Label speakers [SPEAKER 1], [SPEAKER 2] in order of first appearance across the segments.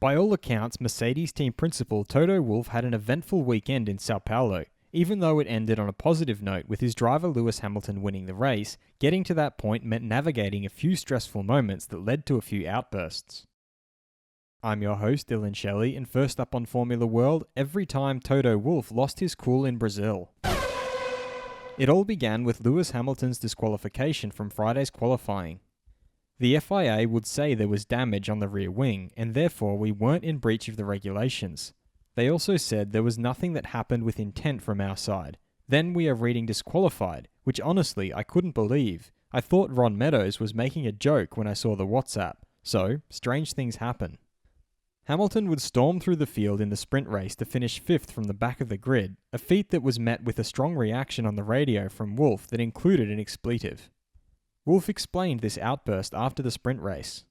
[SPEAKER 1] By all accounts, Mercedes team principal Toto Wolff had an eventful weekend in Sao Paulo. Even though it ended on a positive note with his driver Lewis Hamilton winning the race, getting to that point meant navigating a few stressful moments that led to a few outbursts. I'm your host, Dillon Shelley, and first up on Formula World, every time Toto Wolff lost his cool in Brazil. It all began with Lewis Hamilton's disqualification from Friday's qualifying. The FIA would say there was damage on the rear wing, and therefore we weren't in breach of the regulations. They also said there was nothing that happened with intent from our side. Then we are reading disqualified, which honestly I couldn't believe. I thought Ron Meadows was making a joke when I saw the WhatsApp. So, strange things happen. Hamilton would storm through the field in the sprint race to finish 5th from the back of the grid, a feat that was met with a strong reaction on the radio from Wolff that included an expletive. Wolff explained this outburst after the sprint race.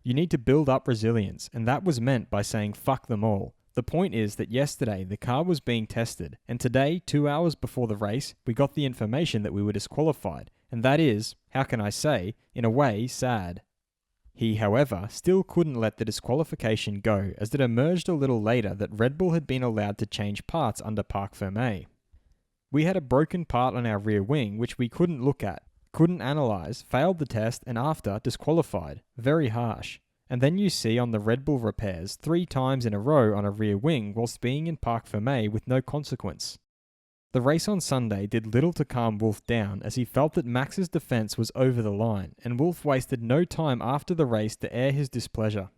[SPEAKER 1] You need to build up resilience, and that was meant by saying fuck them all. The point is that yesterday the car was being tested, and today, 2 hours before the race, we got the information that we were disqualified, and that is, how can I say, in a way, sad. He, however, still couldn't let the disqualification go, as it emerged a little later that Red Bull had been allowed to change parts under Parc Fermé. We had a broken part on our rear wing which we couldn't look at, couldn't analyse, failed the test, and after, disqualified. Very harsh. And then you see on the Red Bull repairs 3 times in a row on a rear wing whilst being in Parc Fermé with no consequence. The race on Sunday did little to calm Wolff down as he felt that Max's defence was over the line, and Wolff wasted no time after the race to air his displeasure.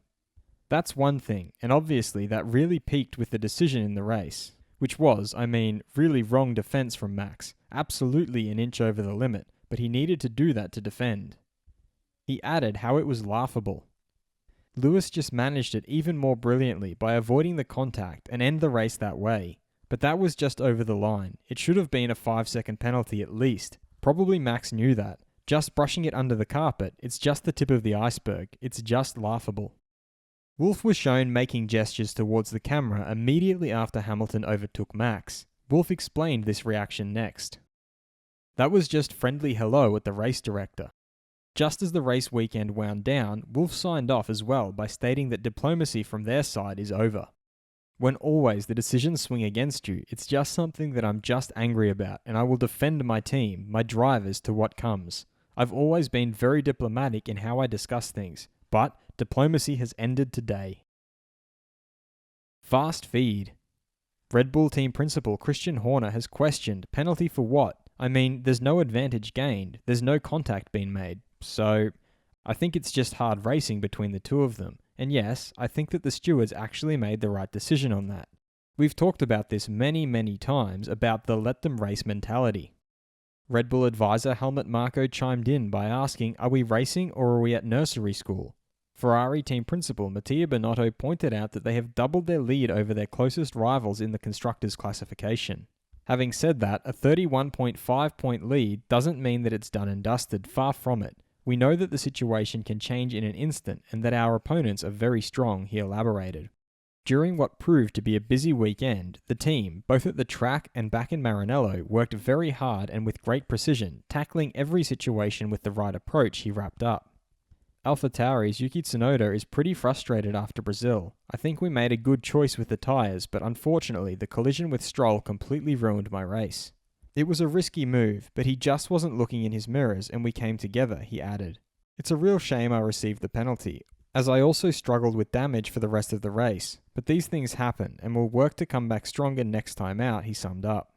[SPEAKER 1] That's one thing, and obviously that really peaked with the decision in the race, which was, really wrong defence from Max, absolutely an inch over the limit, but he needed to do that to defend. He added how it was laughable. Lewis just managed it even more brilliantly by avoiding the contact and end the race that way. But that was just over the line. It should have been a 5-second penalty at least. Probably Max knew that. Just brushing it under the carpet, it's just the tip of the iceberg. It's just laughable. Wolff was shown making gestures towards the camera immediately after Hamilton overtook Max. Wolff explained this reaction next. That was just friendly hello at the race director. Just as the race weekend wound down, Wolff signed off as well by stating that diplomacy from their side is over. When always the decisions swing against you, it's just something that I'm just angry about, and I will defend my team, my drivers, to what comes. I've always been very diplomatic in how I discuss things, but diplomacy has ended today. Fast feed. Red Bull team principal Christian Horner has questioned penalty for what? There's no advantage gained, there's no contact being made, so I think it's just hard racing between the two of them. And yes, I think that the stewards actually made the right decision on that. We've talked about this many times about the let them race mentality. Red Bull advisor Helmut Marko chimed in by asking, are we racing or are we at nursery school? Ferrari team principal Mattia Binotto pointed out that they have doubled their lead over their closest rivals in the constructors' classification. Having said that, a 31.5 point lead doesn't mean that it's done and dusted, far from it. We know that the situation can change in an instant and that our opponents are very strong, he elaborated. During what proved to be a busy weekend, the team, both at the track and back in Maranello, worked very hard and with great precision, tackling every situation with the right approach, he wrapped up. AlphaTauri's Yuki Tsunoda is pretty frustrated after Brazil. I think we made a good choice with the tyres, but unfortunately the collision with Stroll completely ruined my race. It was a risky move, but he just wasn't looking in his mirrors and we came together, he added. It's a real shame I received the penalty, as I also struggled with damage for the rest of the race, but these things happen and we'll work to come back stronger next time out, he summed up.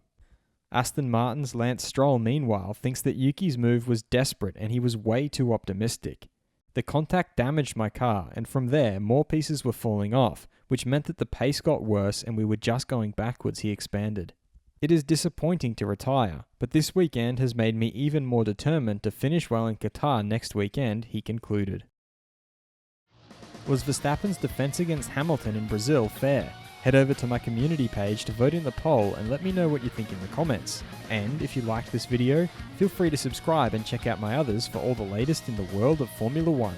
[SPEAKER 1] Aston Martin's Lance Stroll, meanwhile, thinks that Yuki's move was desperate and he was way too optimistic. The contact damaged my car, and from there, more pieces were falling off, which meant that the pace got worse and we were just going backwards, he expanded. It is disappointing to retire, but this weekend has made me even more determined to finish well in Qatar next weekend, he concluded. Was Verstappen's defense against Hamilton in Brazil fair? Head over to my community page to vote in the poll and let me know what you think in the comments. And if you liked this video, feel free to subscribe and check out my others for all the latest in the world of Formula 1.